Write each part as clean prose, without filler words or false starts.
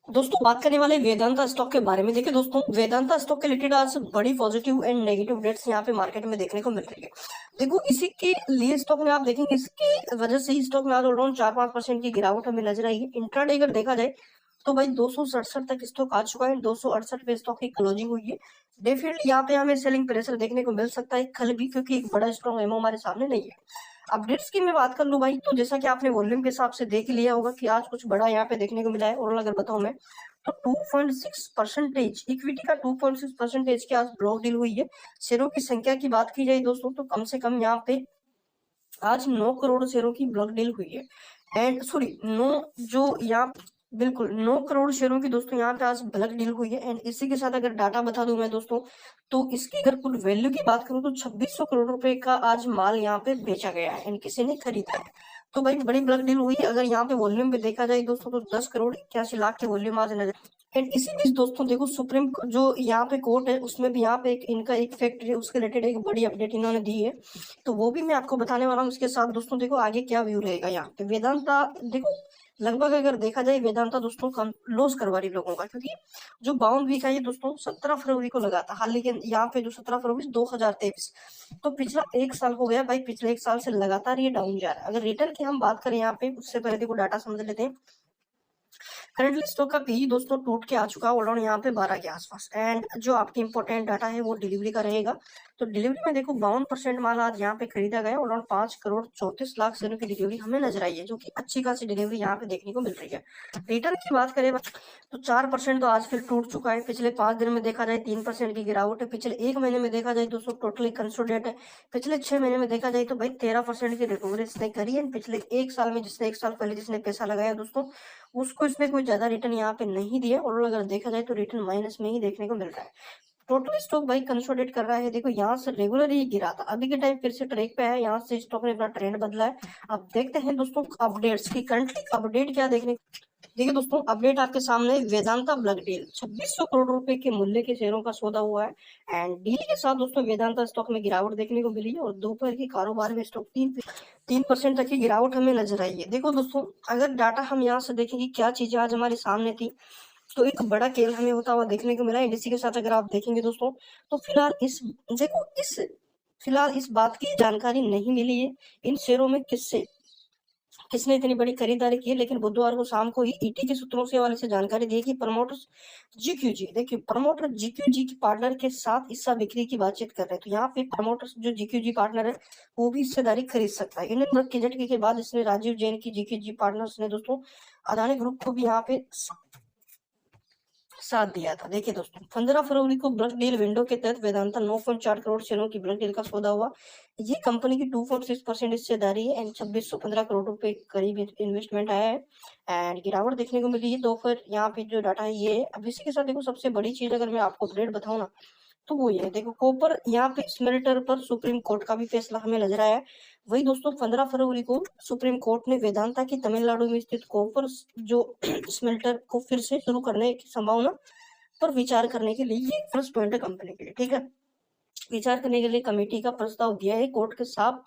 दोस्तों बात करने वाले वेदांता स्टॉक के बारे में। देखिए दोस्तों, वेदांता स्टॉक के रिलेटेड आज बड़ी पॉजिटिव एंड नेगेटिव अपडेट्स यहाँ पे मार्केट में देखने को मिल रही है। देखो इसी के लिए स्टॉक में आप देखेंगे, इसकी वजह से ही स्टॉक में आज ऑलराउंड 4-5% की गिरावट हमें नजर आई है। इंट्राडे अगर देखा जाए तो भाई 267 तक स्टॉक आ चुका है, 268 पे स्टॉक की क्लोजिंग हुई है। डेफिनेटली यहाँ पे हमें सेलिंग प्रेशर देखने को मिल सकता है कल भी, क्योंकि एक बड़ा स्ट्रॉन्ग एमओ हमारे सामने नहीं है। अपडेट्स की मैं बात कर लूं भाई, तो जैसा कि आपने वॉल्यूम के हिसाब से देख लिया होगा कि आज कुछ बड़ा यहाँ पे देखने को मिला है। और अगर बताऊं मैं तो 2.6% इक्विटी का 2.6% की आज ब्लॉक डील हुई है। शेयरों की संख्या की बात की जाए दोस्तों तो कम से कम यहाँ पे आज 9 करोड़ शेयरों की ब्लॉक डील हुई है। एंड सॉरी, नो जो यहाँ बिल्कुल 9 करोड़ शेयरों की दोस्तों यहाँ पे आज ब्लॉक डील हुई है। एंड इसी के साथ अगर डाटा बता दूं मैं दोस्तों, तो इसकी अगर कुल वैल्यू की बात करूं तो 2600 करोड़ रुपए का आज माल यहाँ पे बेचा गया है एंड किसी ने खरीदा है। तो भाई बड़ी ब्लॉक डील हुई है। अगर यहाँ पे वॉल्यूम पे देखा जाए दोस्तों तो 10 करोड़ 81 लाख के वॉल्यूम आज नजर। एंड इसी बीच दोस्तों देखो, सुप्रीम जो यहाँ पे कोर्ट है उसमें भी यहाँ पे इनका एक फैक्ट्री है, उसके रिलेटेड एक बड़ी अपडेट इन्होंने दी है। तो वो भी मैं आपको बताने वाला हूँ। उसके साथ दोस्तों देखो आगे क्या व्यू रहेगा यहाँ पे वेदांता। देखो लगभग अगर देखा जाए वेदांता दोस्तों कम लॉस करवा रही लोगों का, क्योंकि जो बाउंड वीक है ये दोस्तों 17 फरवरी को लगा था। हाल लेकिन यहाँ पे जो 17 फरवरी 2023, तो पिछला एक साल हो गया भाई, पिछले एक साल से लगातार ये डाउन जा रहा है। अगर रिटर्न की हम बात करें यहाँ पे, उससे पहले देखो डाटा समझ लेते हैं। करंटली स्टॉक का पी दोस्तों टूट के आ चुका है ऑलराउंड यहाँ पे 12 के आसपास। एंड जो आपकी इंपॉर्टेंट डाटा है वो डिलीवरी का रहेगा। तो डिलीवरी में देखो 52% माल आज यहाँ पे खरीदा गया, ऑलराउंड 5 करोड़ 34 लाख शेयरों की डिलीवरी हमें नजर आई है, जो कि अच्छी खासी डिलीवरी यहाँ पे देखने को मिल रही है। रिटर्न की बात करें तो 4% तो आज फिर टूट चुका है। पिछले 5 दिन में देखा जाए 3% की गिरावट है। पिछले एक महीने में देखा जाए दोस्तों टोटली कंसोलिडेट है। पिछले 6 महीने में देखा जाए तो भाई 13% की रिकवरी इसने करी है। पिछले एक साल में जिसने एक साल पहले जिसने पैसा लगाया दोस्तों, उसको इसमें कोई ज्यादा रिटर्न यहाँ पे नहीं दिया। और अगर देखा जाए तो रिटर्न माइनस में ही देखने को मिल रहा है। टोटल स्टॉक भाई कंसोलिडेट कर रहा है। देखो यहाँ से रेगुलर ही गिरा था, अभी के टाइम फिर से ट्रैक पे है। यहाँ से स्टॉक ने अपना ट्रेंड बदला है। अब देखते हैं दोस्तों अपडेट्स की, करंटली अपडेट क्या देखने। देखिए दोस्तों अपडेट आपके सामने, वेदांता ब्लॉक डील 2600 करोड़ रुपए के मूल्य के शेयरों का सौदा हुआ है। एंड डील के साथ दोस्तों वेदांता स्टॉक में गिरावट देखने को मिली है। और दोपहर के कारोबार में स्टॉक 3% तक की गिरावट हमें नजर आई है। देखो दोस्तों अगर डाटा हम यहाँ से देखेंगे क्या चीजें आज हमारे सामने थी, तो एक बड़ा खेल हमें होता हुआ देखने को मिला है। इसी के साथ अगर आप देखेंगे दोस्तों, तो फिलहाल इस बात की जानकारी नहीं मिली है इन शेयरों में किसने इतनी बड़ी खरीदारी की है। लेकिन बुधवार को शाम को ही ईटी के सूत्रों से वाले से जानकारी दी कि प्रमोटर्स जीक्यूजी, देखिए प्रमोटर जीक्यूजी के पार्टनर के साथ हिस्सा बिक्री की बातचीत कर रहे हैं। तो यहाँ पे प्रमोटर्स जो जीक्यूजी पार्टनर है वो भी हिस्सेदारी खरीद सकता है। इंडियन ब्लड के झटके के बाद इसने राजीव जैन की जीक्यूजी पार्टनर्स ने दोस्तों अदानी ग्रुप को भी यहाँ पे साथ दिया था। देखिए दोस्तों 15 फरवरी को ब्लॉक डील विंडो के तहत वेदांता 9.4 करोड़ शेयरों की ब्लॉक डील का सौदा हुआ। ये कंपनी की 2.6% हिस्सेदारी है एंड 2615 करोड़ रुपए करीब इन्वेस्टमेंट आया है। एंड गिरावट देखने को मिली है। तो फिर यहाँ पे जो डाटा है ये, अब इसी के साथ देखो सबसे बड़ी चीज अगर मैं आपको अपडेट बताऊं ना, तो वो ये देखो कॉपर यहाँ पे स्मेल्टर पर सुप्रीम कोर्ट का भी फैसला हमें नजर आया है। वही दोस्तों 15 फरवरी को सुप्रीम कोर्ट ने वेदांता की तमिलनाडु में स्थित कॉपर जो स्मेल्टर को फिर से शुरू करने की संभावना पर विचार करने के लिए ये प्लस पॉइंट है कंपनी के लिए। ठीक है, विचार करने के लिए कमेटी का प्रस्ताव दिया है। कोर्ट के साफ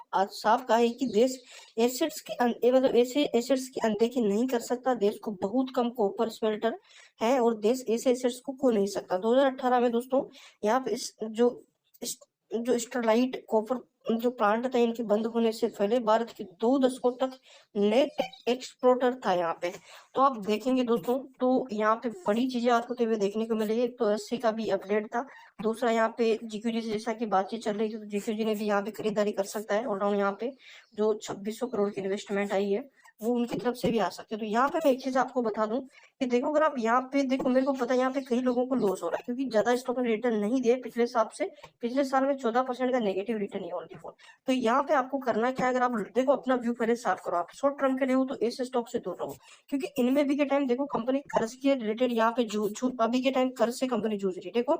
कहा है कि देश एसेट्स की मतलब ऐसे एसेट्स की अनदेखी नहीं कर सकता। देश को बहुत कम कॉपर स्मेल्टर है और देश ऐसे एसेट्स को खो नहीं सकता। 2018 में दोस्तों यहाँ पे जो स्टरलाइट कॉपर जो प्लांट था इनके बंद होने से पहले भारत के 2 दशकों तक नेट एक्सपोर्टर था यहाँ पे। तो आप देखेंगे दोस्तों तो यहाँ पे बड़ी चीजें आपको होते हुए देखने को मिलेगी। तो एससी का भी अपडेट था। दूसरा यहाँ पे जीक्यूजी से जैसा कि बातचीत चल रही थी, तो जीक्यूजी ने भी यहाँ पे खरीदारी कर सकता है। ऑलराउंड यहाँ पे जो 2600 करोड़ की इन्वेस्टमेंट आई है वो उनकी तरफ से भी आ सकती है। तो यहाँ पे मैं एक चीज आपको बता दूं कि देखो अगर आप यहाँ पे देखो, मेरे को पता है यहाँ पे कई लोगों को लॉस हो रहा है क्योंकि ज्यादा स्टॉक ने रिटर्न नहीं दिए पिछले साल से। पिछले साल में 14% का नेगेटिव रिटर्न है ओनली फॉर। तो यहाँ पे आपको करना क्या है, अगर आप देखो अपना व्यू पहले साफ करो। आप शॉर्ट टर्म के लिए हो तो ऐसे स्टॉक से दूर रहो, क्योंकि इनमें भी के टाइम देखो कंपनी कर्ज के रिलेटेड यहाँ पे अभी के टाइम कर्ज से कंपनी जूझ रही है। देखो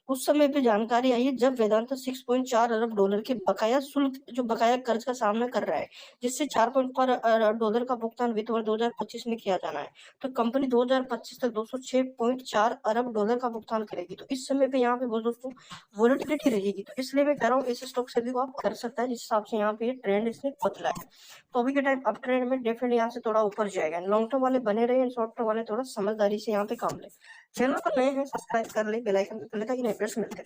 उस समय पे जानकारी आई है जब वेदांता 6.4 अरब डॉलर के बकाया शुल्क जो बकाया कर्ज का सामना कर रहा है, जिससे 4.4 डॉलर डॉलर का भुगतान वित्त वर्ष 2025 में किया जाना है। तो कंपनी 2025 तक 206.4 अरब डॉलर का भुगतान करेगी। तो इस समय पे यहाँ पे दोस्तों वोलेटिलिटी रहेगी, तो इसलिए मैं कह रहा हूँ इस स्टॉक से भी वो आप कर सकता है, जिस हिसाब से यहाँ पे ट्रेंड इसने बदला है। तो अभी के टाइम अप ट्रेंड में डेफिनेटली यहाँ से थोड़ा ऊपर जाएगा। लॉन्ग टर्म वाले बने रहे, शॉर्ट टर्म वाले थोड़ा समझदारी से यहाँ पे काम ले। चैनल पर नए हैं सब्सक्राइब कर ले, बेल आइकन पे क्लिक करके अपडेट्स मिलते हैं।